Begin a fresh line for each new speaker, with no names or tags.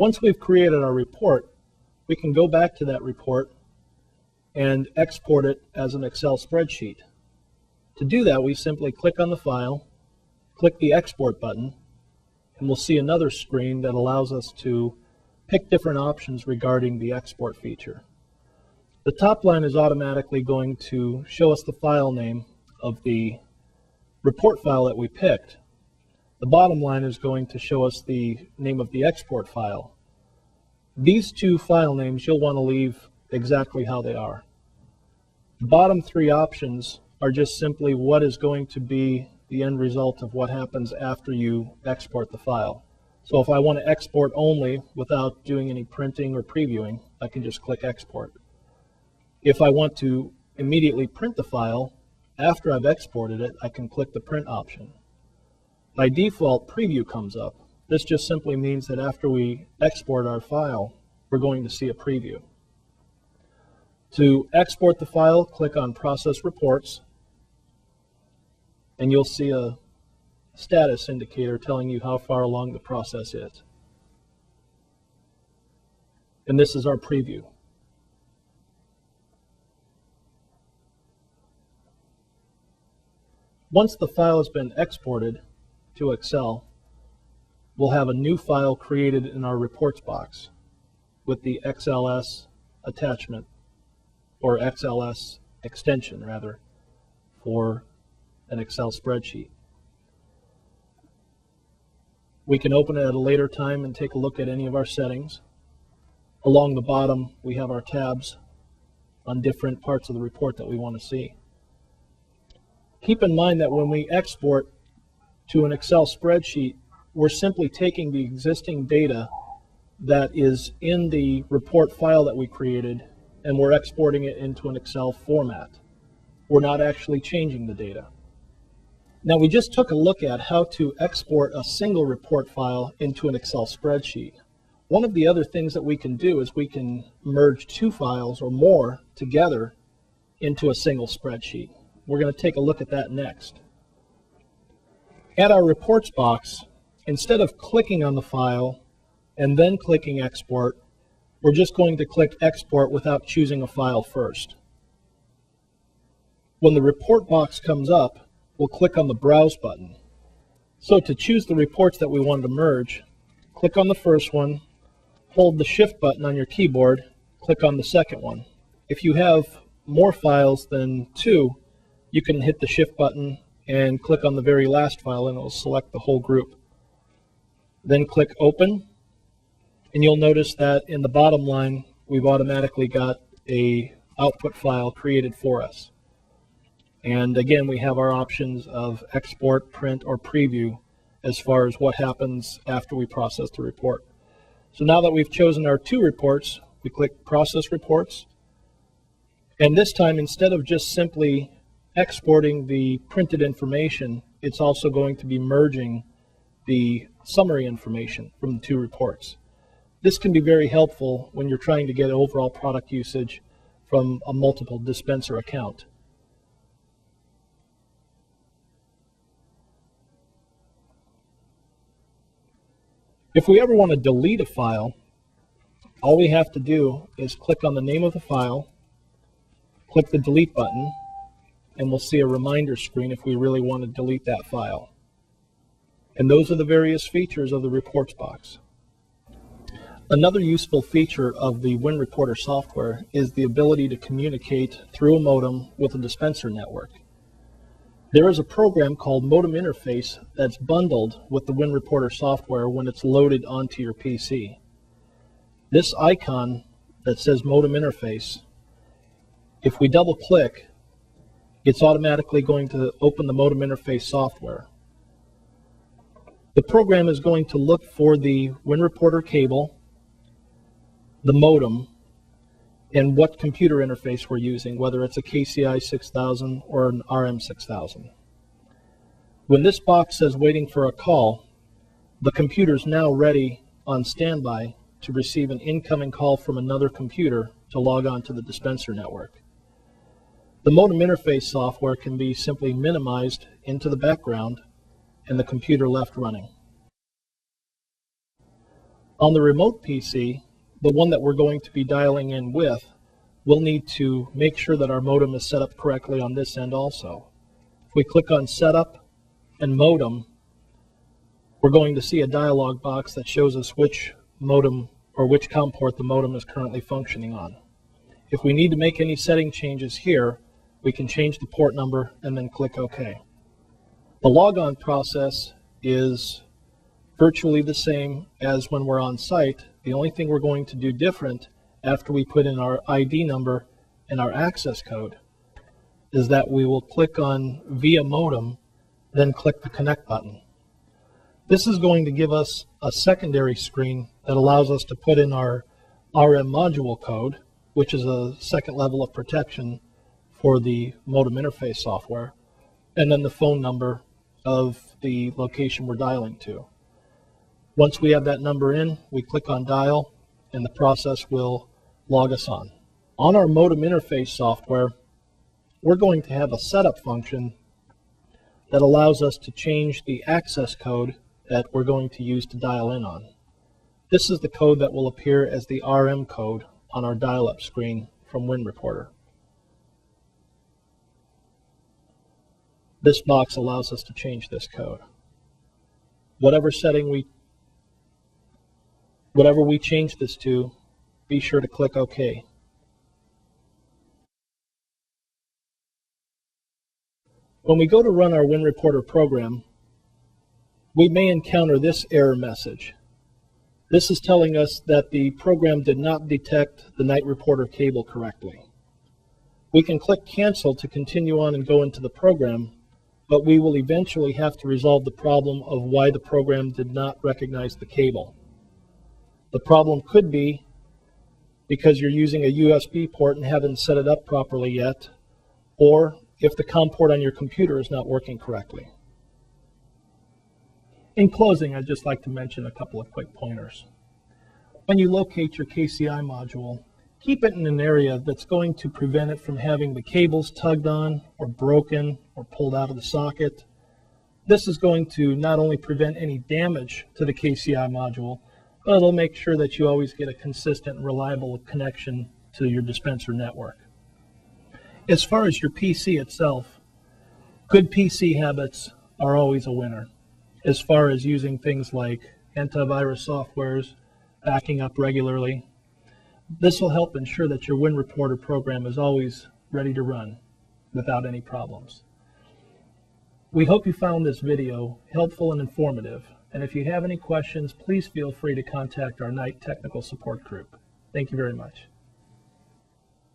Once we've created our report, we can go back to that report and export it as an Excel spreadsheet. To do that, we simply click on the file, click the export button, and we'll see another screen that allows us to pick different options regarding the export feature. The top line is automatically going to show us the file name of the report file that we picked. The bottom line is going to show us the name of the export file. These two file names you'll want to leave exactly how they are. The bottom three options are just simply what is going to be the end result of what happens after you export the file. So if I want to export only without doing any printing or previewing, I can just click export. If I want to immediately print the file after I've exported it, I can click the print option. By default, preview comes up. This just simply means that after we export our file, we're going to see a preview. To export the file, click on Process Reports, and you'll see a status indicator telling you how far along the process is. And this is our preview. Once the file has been exported to Excel, we'll have a new file created in our reports box with the XLS attachment, or XLS extension rather, for an Excel spreadsheet. We can open it at a later time and take a look at any of our settings. Along the bottom, we have our tabs on different parts of the report that we want to see. Keep in mind that when we export to an Excel spreadsheet, we're simply taking the existing data that is in the report file that we created and we're exporting it into an Excel format. We're not actually changing the data. Now, we just took a look at how to export a single report file into an Excel spreadsheet. One of the other things that we can do is we can merge two files or more together into a single spreadsheet. We're going to take a look at that next. At our reports box, instead of clicking on the file and then clicking export, we're just going to click export without choosing a file first. When the report box comes up, we'll click on the Browse button. So to choose the reports that we want to merge, click on the first one, hold the Shift button on your keyboard, click on the second one. If you have more files than two, you can hit the Shift button and click on the very last file and it will select the whole group. Then click Open, and you'll notice that in the bottom line we've automatically got a output file created for us. And again, we have our options of export, print, or preview as far as what happens after we process the report. So now that we've chosen our two reports, we click Process Reports, and this time instead of just simply exporting the printed information, it's also going to be merging the summary information from the two reports. This can be very helpful when you're trying to get overall product usage from a multiple dispenser account. If we ever want to delete a file, all we have to do is click on the name of the file, click the delete button, and we'll see a reminder screen if we really want to delete that file. And those are the various features of the reports box. Another useful feature of the WinReporter software is the ability to communicate through a modem with a dispenser network. There is a program called Modem Interface that's bundled with the WinReporter software when it's loaded onto your PC. This icon that says Modem Interface, if we double click, it's automatically going to open the Modem Interface software. The program is going to look for the WinReporter cable, the modem, and what computer interface we're using, whether it's a KCI 6000 or an RM 6000. When this box says waiting for a call, the computer is now ready on standby to receive an incoming call from another computer to log on to the dispenser network. The modem interface software can be simply minimized into the background and the computer left running. On the remote PC, the one that we're going to be dialing in with, we'll need to make sure that our modem is set up correctly on this end also. If we click on Setup and Modem, we're going to see a dialog box that shows us which modem or which COM port the modem is currently functioning on. If we need to make any setting changes here, we can change the port number and then click OK. The logon process is virtually the same as when we're on site. The only thing we're going to do different after we put in our ID number and our access code is that we will click on Via Modem, then click the Connect button. This is going to give us a secondary screen that allows us to put in our RM module code, which is a second level of protection for the modem interface software, and then the phone number of the location we're dialing to. Once we have that number in, we click on dial, and the process will log us on. On our modem interface software, we're going to have a setup function that allows us to change the access code that we're going to use to dial in on. This is the code that will appear as the RM code on our dial-up screen from WinReporter. This box allows us to change this code. Whatever we change this to, be sure to click OK. When we go to run our WinReporter program, we may encounter this error message. This is telling us that the program did not detect the Night Reporter cable correctly. We can click Cancel to continue on and go into the program, but we will eventually have to resolve the problem of why the program did not recognize the cable. The problem could be because you're using a USB port and haven't set it up properly yet, or if the COM port on your computer is not working correctly. In closing, I'd just like to mention a couple of quick pointers. When you locate your KCI module, keep it in an area that's going to prevent it from having the cables tugged on or broken or pulled out of the socket. This is going to not only prevent any damage to the KCI module, but it'll make sure that you always get a consistent and reliable connection to your dispenser network. As far as your PC itself, good PC habits are always a winner. As far as using things like antivirus softwares, backing up regularly, this will help ensure that your WinReporter program is always ready to run without any problems. We hope you found this video helpful and informative, and if you have any questions, please feel free to contact our Night Technical Support Group. Thank you very much.